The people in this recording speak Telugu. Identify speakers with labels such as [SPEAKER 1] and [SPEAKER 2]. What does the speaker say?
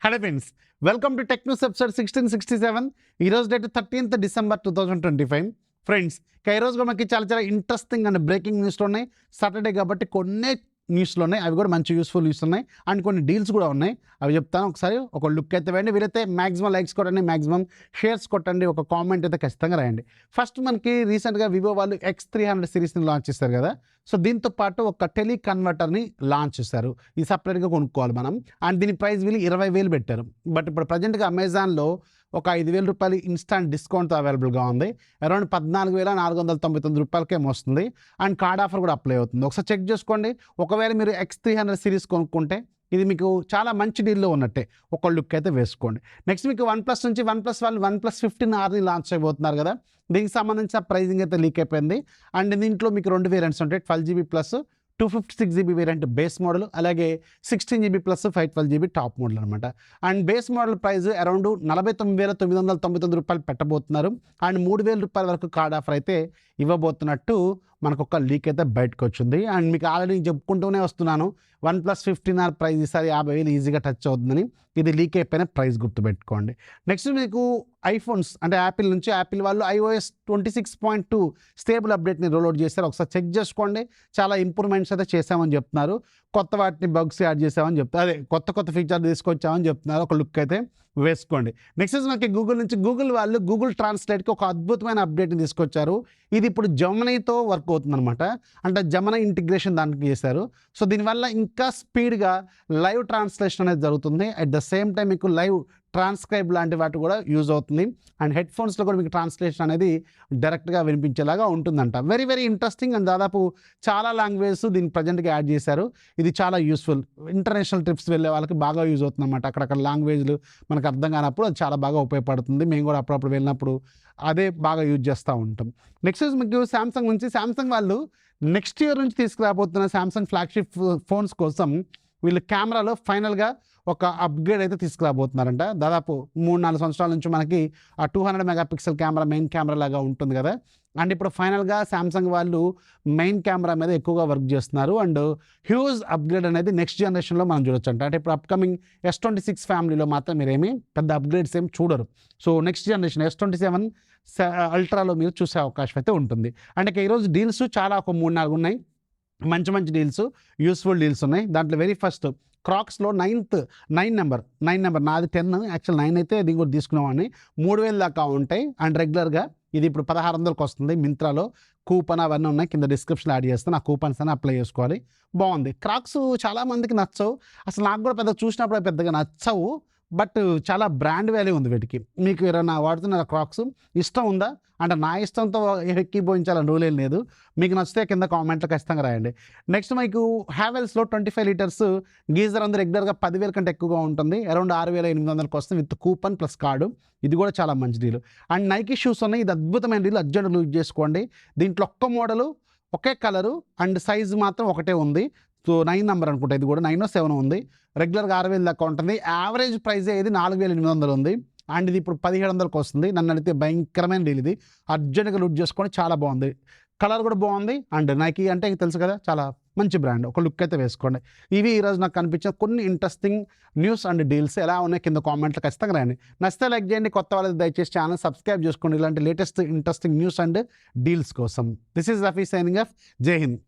[SPEAKER 1] Hello friends, welcome to tech news episode 1667. ఈరోజు డేట్ 13th December 2025. ఫ్రెండ్స్, ఈ రోజు కూడా మనకి చాలా ఇంట్రెస్టింగ్ అండ్ బ్రేకింగ్ న్యూస్లో ఉన్నాయి. సాటర్డే కాబట్టి కొన్ని న్యూస్లో ఉన్నాయి, అవి కూడా మంచి యూస్ఫుల్ న్యూస్ ఉన్నాయి. అండ్ కొన్ని డీల్స్ కూడా ఉన్నాయి, అవి చెప్తాను. ఒకసారి ఒక లుక్ అయితే వేయండి. వీరైతే మ్యాక్సిమం లైక్స్ కొట్టండి, మ్యాక్సిమం షేర్స్ కొట్టండి, ఒక కామెంట్ అయితే ఖచ్చితంగా రాయండి. ఫస్ట్ మనకి రీసెంట్గా వివో వాళ్ళు X300 సిరీస్ని లాంచ్ చేశారు కదా. సో దీంతో పాటు ఒక టెలి కన్వర్టర్ని లాంచ్ చేశారు. ఇది సపరేట్గా కొనుక్కోవాలి మనం. అండ్ దీని ప్రైస్ వీళ్ళు 20,000 పెట్టారు. బట్ ఇప్పుడు ప్రజెంట్గా అమెజాన్లో ఒక 5,000 రూపాయలు ఇన్స్టాంట్ డిస్కౌంట్తో అవైలబుల్గా ఉంది. అరౌండ్ 14,499 రూపాయలకేమో వస్తుంది. అండ్ కార్డ్ ఆఫర్ కూడా అప్లై అవుతుంది. ఒకసారి చెక్ చేసుకోండి. ఒకవేళ మీరు X300 సిరీస్ కొనుక్కుంటే ఇది మీకు చాలా మంచి డీల్లో ఉన్నట్టే. ఒక లుక్ అయితే వేసుకోండి. నెక్స్ట్ మీకు వన్ ప్లస్ నుంచి వాళ్ళు OnePlus 15Rని లాంచ్ అయిపోతున్నారు కదా. దీనికి సంబంధించిన ప్రైజింగ్ అయితే లీక్ అయిపోయింది. అండ్ దీంట్లో మీకు 2 వేరియంట్స్ ఉంటాయి, 12GB plus 256GB variant base model, అలాగే 16GB plus 512GB top model అనమాట. And base model price around 49,999 రూపాయలు పెట్టబోతున్నారు. అండ్ 3,000 రూపాయల వరకు కార్డ్ ఆఫర్ అయితే ఇవ్వబోతున్నట్టు మనకు ఒక లీక్ అయితే బయటకు వచ్చింది. అండ్ మీకు ఆల్రెడీ చెప్పుకుంటూనే వస్తున్నాను, OnePlus 15R ప్రైస్ ఈసారి 50,000 ఈజీగా టచ్ అవుతుందని. ఇది లీక్ అయిపోయిన ప్రైస్ గుర్తుపెట్టుకోండి. నెక్స్ట్ మీకు ఐఫోన్స్ అంటే యాపిల్ నుంచి యాపిల్ వాళ్ళు iOS 26.2 స్టేబుల్ అప్డేట్ని రోల్అవుట్ చేశారు. ఒకసారి చెక్ చేసుకోండి. చాలా ఇంప్రూవ్మెంట్స్ అయితే చేసామని చెప్తున్నారు. కొత్త వాటిని బగ్స్ యాడ్ చేసామని చెప్తారు, అదే కొత్త ఫీచర్ తీసుకొచ్చామని చెప్తున్నారు. ఒక లుక్ అయితే వేసుకోండి. నెక్స్ట్ మనకి గూగుల్ నుంచి వాళ్ళు గూగుల్ ట్రాన్స్లేట్కి ఒక అద్భుతమైన అప్డేట్ని తీసుకొచ్చారు. ఇది ఇప్పుడు జెమినీతో వర్క్ అవుతుంది అనమాట. అంటే జెమినీ ఇంటిగ్రేషన్ దానికి చేశారు. సో దీనివల్ల ఇంకా స్పీడ్గా లైవ్ ట్రాన్స్లేషన్ అనేది జరుగుతుంది. అట్ ద సేమ్ టైం మీకు లైవ్ ట్రాన్స్క్రైబ్ లాంటి వాటి కూడా యూజ్ అవుతుంది. అండ్ హెడ్ఫోన్స్లో కూడా మీకు ట్రాన్స్లేషన్ అనేది డైరెక్ట్గా వినిపించేలాగా ఉంటుందంట. Very interesting. అండ్ దాదాపు చాలా లాంగ్వేజెస్ దీనికి ప్రజెంట్గా యాడ్ చేశారు. ఇది చాలా యూస్ఫుల్. ఇంటర్నేషనల్ ట్రిప్స్ వెళ్ళే వాళ్ళకి బాగా యూజ్ అవుతుంది అనమాట. అక్కడక్కడ లాంగ్వేజ్లు మనకు అర్థం కానప్పుడు అది చాలా బాగా ఉపయోగపడుతుంది. మేము కూడా అప్పుడప్పుడు వెళ్ళినప్పుడు అదే బాగా యూజ్ చేస్తూ ఉంటాం. నెక్స్ట్ మీకు శాంసంగ్ నుంచి వాళ్ళు నెక్స్ట్ ఇయర్ నుంచి తీసుకురాబోతున్న శాంసంగ్ ఫ్లాగ్షిప్ ఫోన్స్ కోసం వీళ్ళు కెమెరాలో ఫైనల్గా ఒక అప్గ్రేడ్ అయితే తీసుకురాబోతున్నారంట. దాదాపు 3-4 సంవత్సరాల నుంచి మనకి ఆ 200 మెగాపిక్సెల్ కెమెరా మెయిన్ కెమెరా లాగా ఉంటుంది కదా. అండ్ ఇప్పుడు ఫైనల్గా శాంసంగ్ వాళ్ళు మెయిన్ కెమెరా మీద ఎక్కువగా వర్క్ చేస్తున్నారు. అండ్ హ్యూజ్ అప్గ్రేడ్ అనేది నెక్స్ట్ జనరేషన్లో మనం చూడొచ్చు అంట. అంటే ఇప్పుడు అప్కమింగ్ S26 ఫ్యామిలీలో మాత్రం మీరేమీ పెద్ద అప్గ్రేడ్స్ ఏం చూడరు. సో నెక్స్ట్ జనరేషన్ S27 అల్ట్రాలో మీరు చూసే అవకాశం అయితే ఉంటుంది. అంటే ఈరోజు డీల్స్ చాలా ఒక 3-4 ఉన్నాయి. మంచి డీల్స్, యూస్ఫుల్ డీల్స్ ఉన్నాయి. దాంట్లో వెరీ ఫస్ట్ క్రాక్స్లో 9 నెంబర్ నాది 10, యాక్చువల్ 9 అయితే దీని కూడా తీసుకునేవాడిని. 3,000 దాకా ఉంటాయి. అండ్ రెగ్యులర్గా ఇది ఇప్పుడు 1,600కి వస్తుంది. మింత్రాలో కూపన్ అవన్నీ ఉన్నాయి, కింద డిస్క్రిప్షన్లో యాడ్ చేస్తాను. ఆ కూపన్స్ అని అప్లై చేసుకోవాలి. బాగుంది. క్రాక్స్ చాలామందికి నచ్చవు, అసలు నాకు కూడా చూసినప్పుడు పెద్దగా నచ్చవు. బట్ చాలా బ్రాండ్ వాల్యూ ఉంది వీటికి. మీకు ఎవరైనా వాడుతున్న క్రాక్స్ ఇష్టం ఉందా అంటే నా ఇష్టంతో ఎక్కిపోయించాలని రూల్ ఏం లేదు. మీకు నచ్చితే కింద కామెంట్లో ఖచ్చితంగా రాయండి. నెక్స్ట్ మీకు హ్యావెల్స్లో 25 లీటర్స్ గీజర్ అందరూ రెగ్యులర్గా 10,000 కంటే ఎక్కువగా ఉంటుంది. అరౌండ్ 6,800కి వస్తుంది విత్ కూపన్ ప్లస్ కార్డు. ఇది కూడా చాలా మంచి డీల్. అండ్ నైకీ షూస్ ఉన్నాయి. ఇది అద్భుతమైన డీల్, అర్జెంట్ యూజ్ చేసుకోండి. దీంట్లో ఒక్క model, okay colour and size మాత్రం ఒకటే ఉంది. సో 9 నెంబర్ అనుకుంటా, ఇది కూడా 9 7 ఉంది. రెగ్యులర్గా 6,000 దాకా ఉంటుంది. యావరేజ్ ప్రైస్ ఇది 4,800 ఉంది. అండ్ ఇది ఇప్పుడు 1,700కి వస్తుంది. నన్ను అడిగితే భయంకరమైన డీల్ ఇది. అర్జెంట్గా లూట్ చేసుకోండి, చాలా బాగుంది. కలర్ కూడా బాగుంది. అండ్ నైకీ అంటే తెలుసు కదా, చాలా మంచి బ్రాండ్. ఒక లుక్ అయితే వేసుకోండి. ఇవి ఈరోజు నాకు కనిపించిన కొన్ని ఇంట్రెస్టింగ్ న్యూస్ అండ్ డీల్స్. ఎలా ఉన్నాయి కింద కామెంట్లో ఖచ్చితంగా రాయండి. నచ్చితే లైక్ చేయండి. కొత్త వాళ్ళకి దయచేసి ఛానల్ సబ్స్క్రైబ్ చేసుకోండి ఇలాంటి latest interesting news and deals కోసం. This is Rafi signing off. Jai Hind.